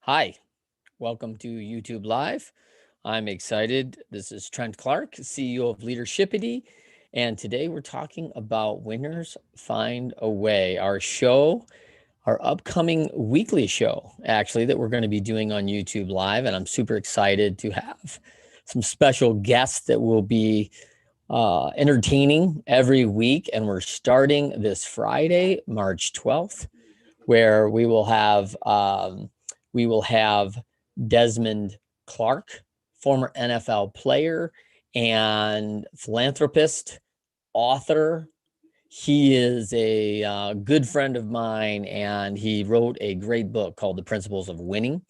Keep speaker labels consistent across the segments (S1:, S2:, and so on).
S1: Hi, welcome to YouTube Live. I'm excited. This is Trent Clark, CEO of Leadershipity, and today we're talking about Winners Find a Way, our show, our upcoming weekly show, actually, that we're going to be doing on YouTube Live. And I'm super excited to have some special guests that will be entertaining every week. And we're starting this Friday, March 12th, where we will have Desmond Clark, former NFL player and philanthropist, author. He is a good friend of mine, and he wrote a great book called The Principles of Winning.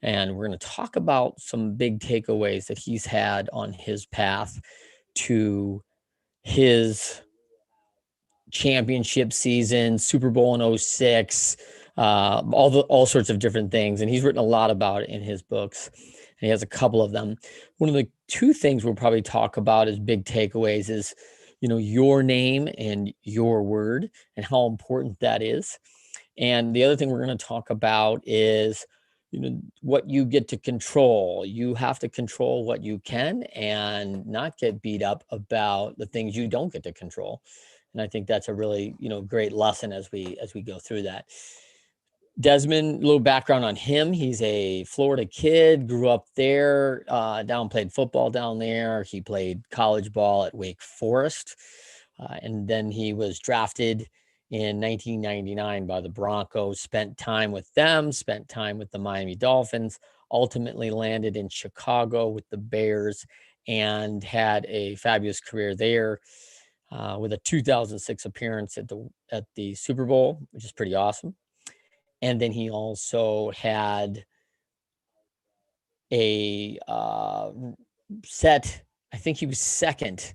S1: And we're going to talk about some big takeaways that he's had on his path to his championship season, Super Bowl in 06, all sorts of different things. And he's written a lot about it in his books. And he has a couple of them. One of the two things we'll probably talk about as big takeaways is, your name and your word and how important that is. And the other thing we're going to talk about is, what you get to control. You have to control what you can and not get beat up about the things you don't get to control. And I think that's a really, great lesson as we go through that. Desmond, a little background on him. He's a Florida kid, grew up there, played football down there. He played college ball at Wake Forest. And then he was drafted in 1999 by the Broncos, spent time with them, spent time with the Miami Dolphins, ultimately landed in Chicago with the Bears and had a fabulous career there. With a 2006 appearance at the Super Bowl, which is pretty awesome. And then he also had a I think he was second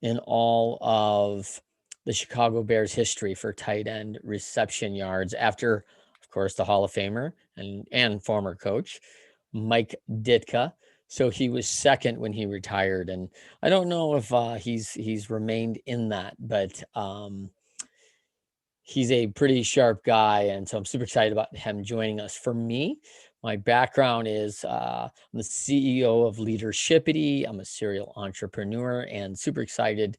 S1: in all of the Chicago Bears history for tight end reception yards after, of course, the Hall of Famer and former coach, Mike Ditka. So he was second when he retired. And I don't know if he's remained in that, but he's a pretty sharp guy. And so I'm super excited about him joining us. For me, my background is I'm the CEO of Leadershipity. I'm a serial entrepreneur and super excited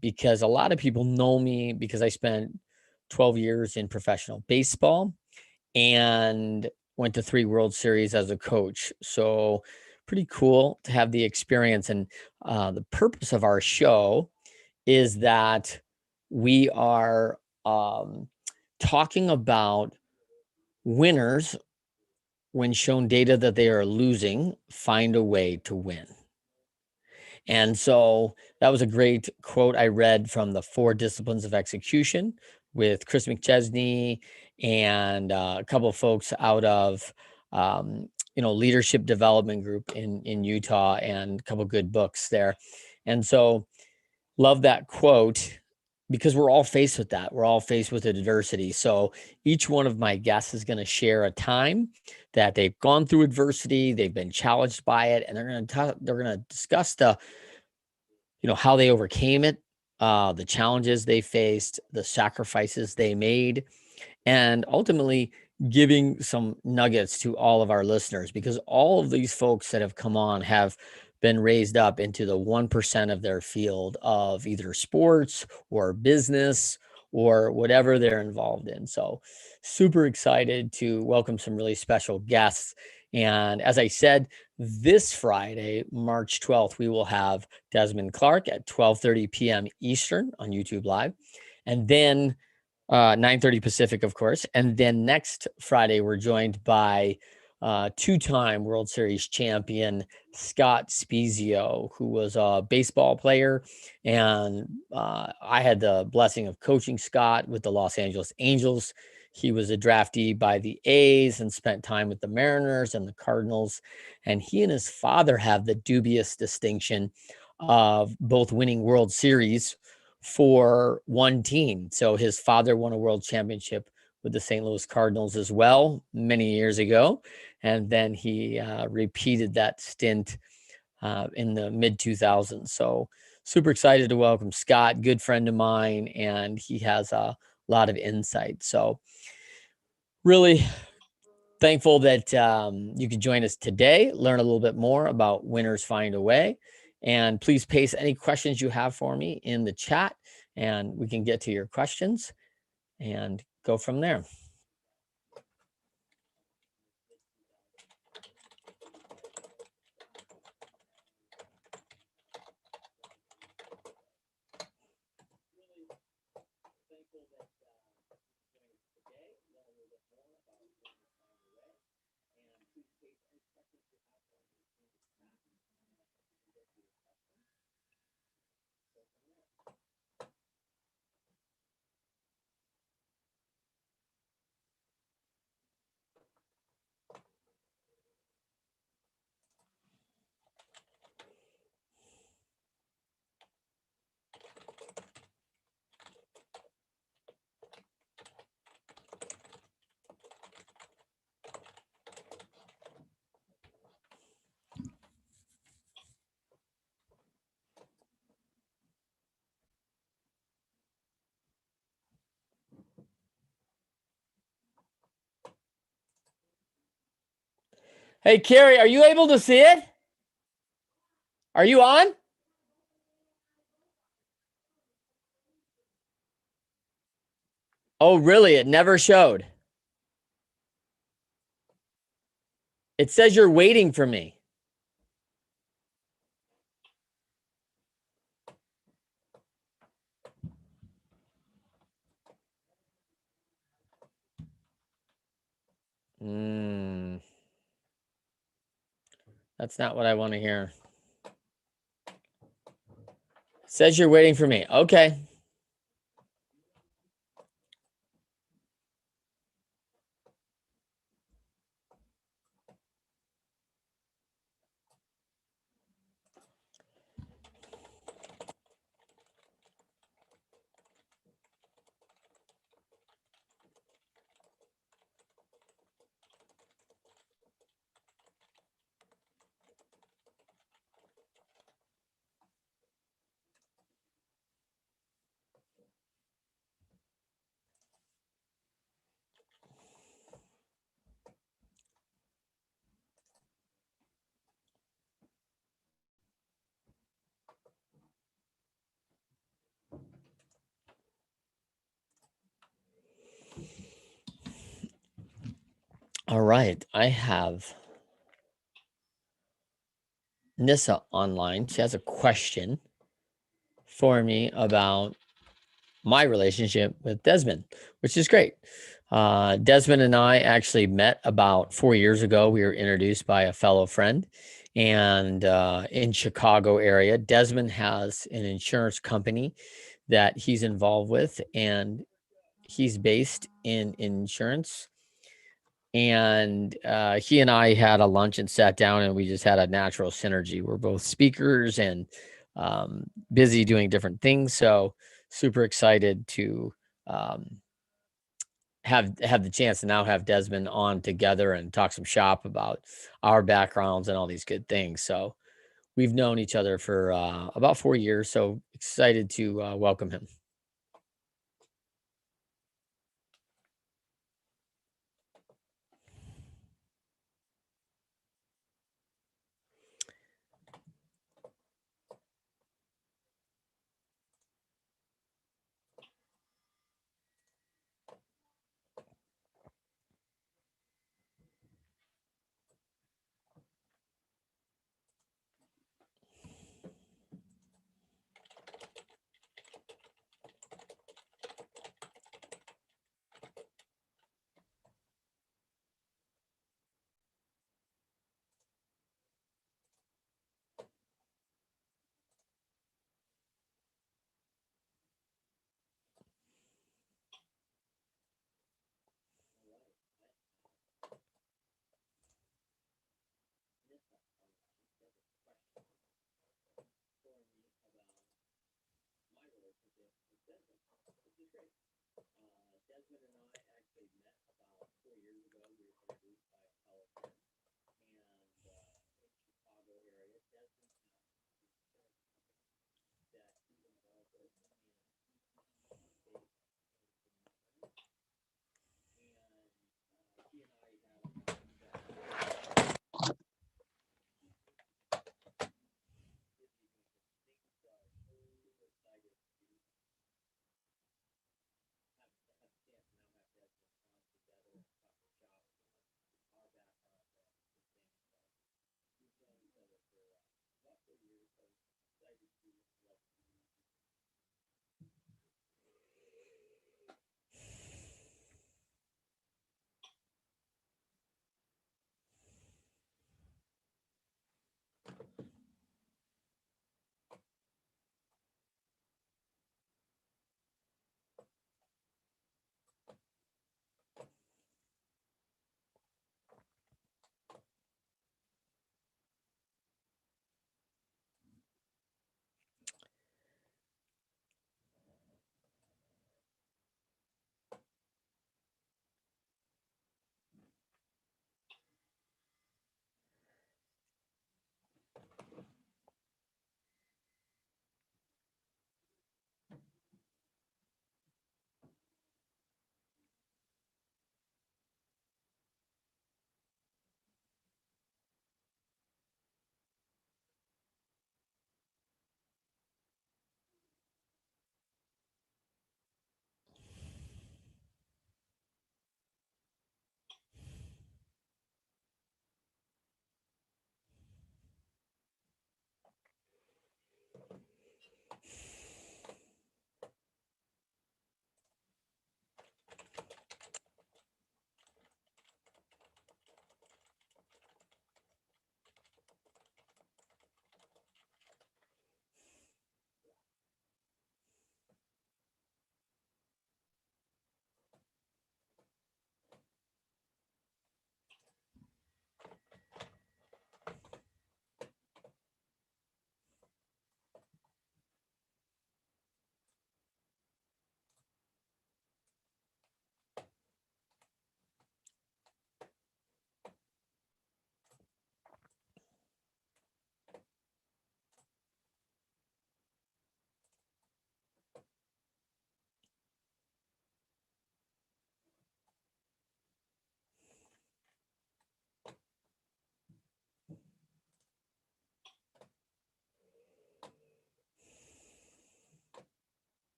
S1: because a lot of people know me because I spent 12 years in professional baseball and went to 3 World Series as a coach. So pretty cool to have the experience. And the purpose of our show is that we are talking about winners when shown data that they are losing, find a way to win. And so that was a great quote I read from the 4 Disciplines of Execution with Chris McChesney and a couple of folks out of, Leadership Development Group in Utah, and a couple of good books there. And so love that quote because we're all faced with that. We're all faced with adversity. So each one of my guests is going to share a time that they've gone through adversity, they've been challenged by it, and they're going to discuss how they overcame it, the challenges they faced, the sacrifices they made, and ultimately giving some nuggets to all of our listeners, because all of these folks that have come on have been raised up into the 1% of their field of either sports or business or whatever they're involved in. So super excited to welcome some really special guests. And as I said, this Friday, March 12th, we will have Desmond Clark at 12:30 p.m. Eastern on YouTube Live. And then 9:30 Pacific, of course. And then next Friday, we're joined by two-time World Series champion Scott Spiezio, who was a baseball player. And I had the blessing of coaching Scott with the Los Angeles Angels. He was a draftee by the A's and spent time with the Mariners and the Cardinals. And he and his father have the dubious distinction of both winning World Series for one team. So his father won a world championship with the St. Louis Cardinals as well many years ago. And then he repeated that stint in the mid 2000s. So super excited to welcome Scott, good friend of mine, and he has a lot of insight. So really thankful that you could join us today, learn a little bit more about Winners Find a Way. And please paste any questions you have for me in the chat, and we can get to your questions and go from there. Hey, Carrie, are you able to see it? Are you on? Oh, really? It never showed. It says you're waiting for me. That's not what I want to hear. It says you're waiting for me. Okay. All right. I have Nissa online. She has a question for me about my relationship with Desmond, which is great. Desmond and I actually met about 4 years ago. We were introduced by a fellow friend, and in Chicago area, Desmond has an insurance company that he's involved with, and he's based in insurance. And he and I had a lunch and sat down, and we just had a natural synergy. We're both speakers and busy doing different things, so super excited to um, have the chance to now have Desmond on together and talk some shop about our backgrounds and all these good things. So we've known each other for about 4 years, so excited to welcome him.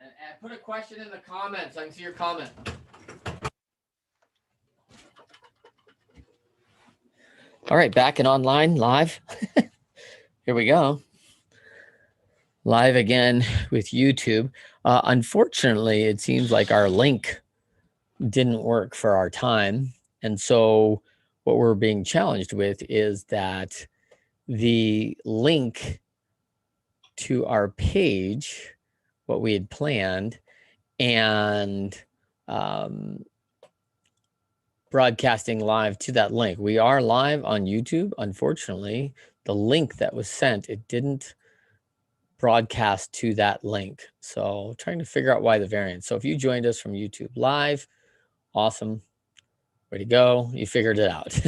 S1: And put a question in the comments. I can see your comment. All right, back and online live. Here we go. Live again with YouTube. Unfortunately, it seems like our link didn't work for our time. And so what we're being challenged with is that the link to our page, what we had planned, and broadcasting live to that link. We are live on YouTube. Unfortunately, the link that was sent, it didn't broadcast to that link. So trying to figure out why the variance. So if you joined us from YouTube live, awesome. Way to go. You figured it out.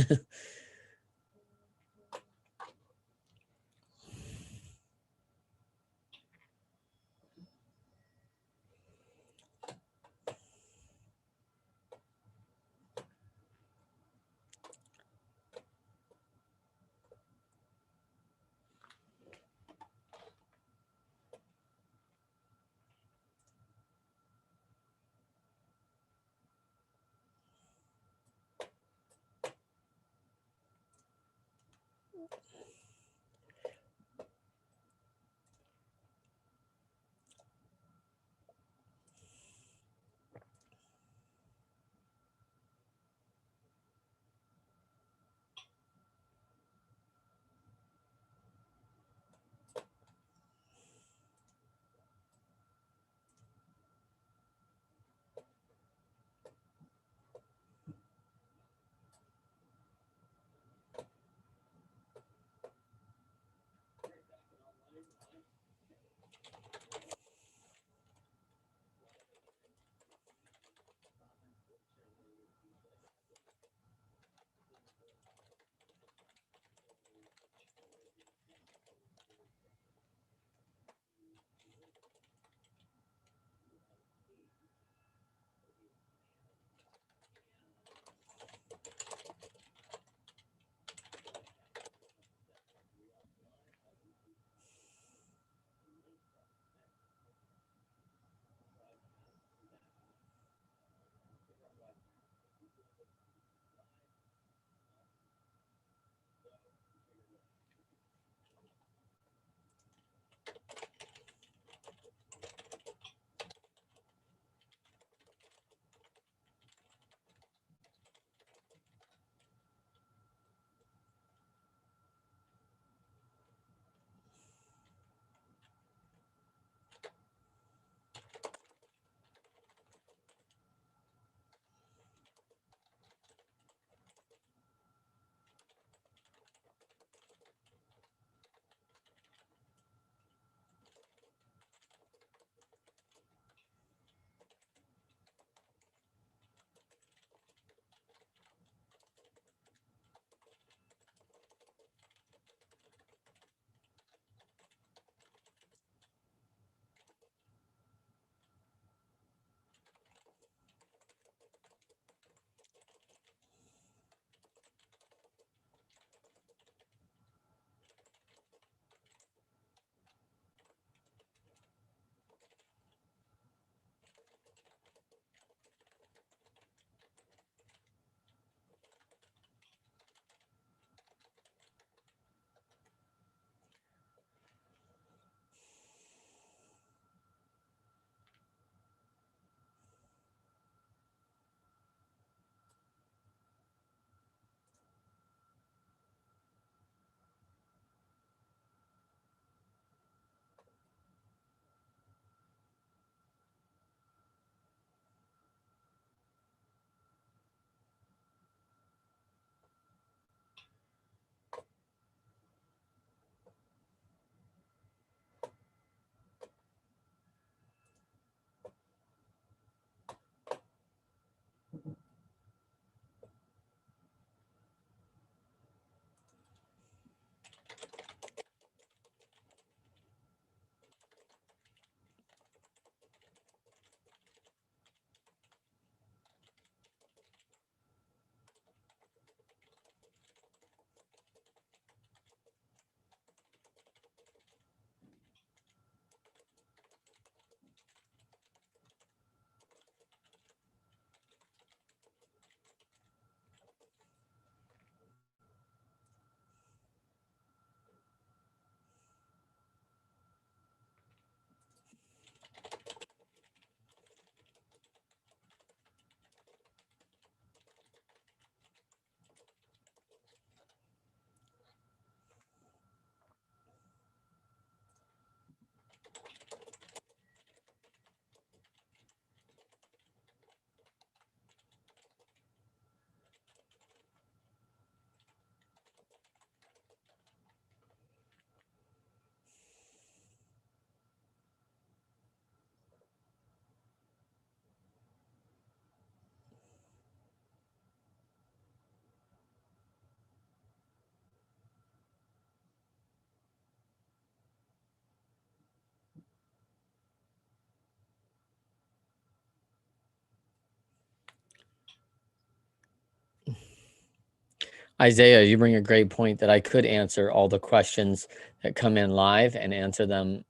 S1: Isaiah, you bring a great point that I could answer all the questions that come in live and answer them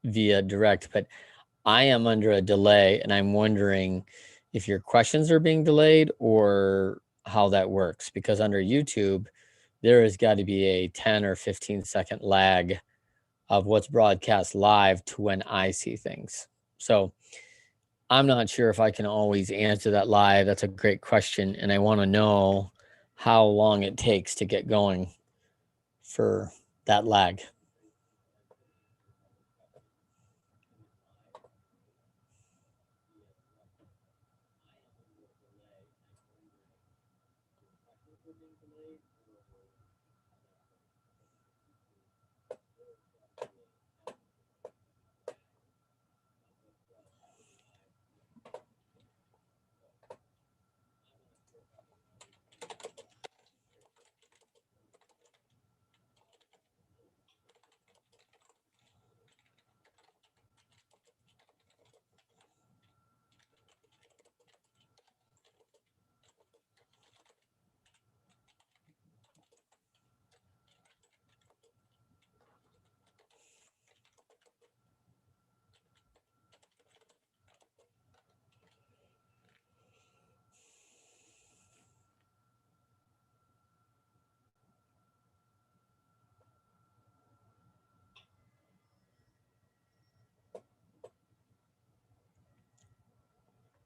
S1: via direct, but I am under a delay and I'm wondering if your questions are being delayed or how that works. Because under YouTube, there has got to be a 10 or 15-second lag of what's broadcast live to when I see things. So I'm not sure if I can always answer that live. That's a great question. And I want to know how long it takes to get going for that lag.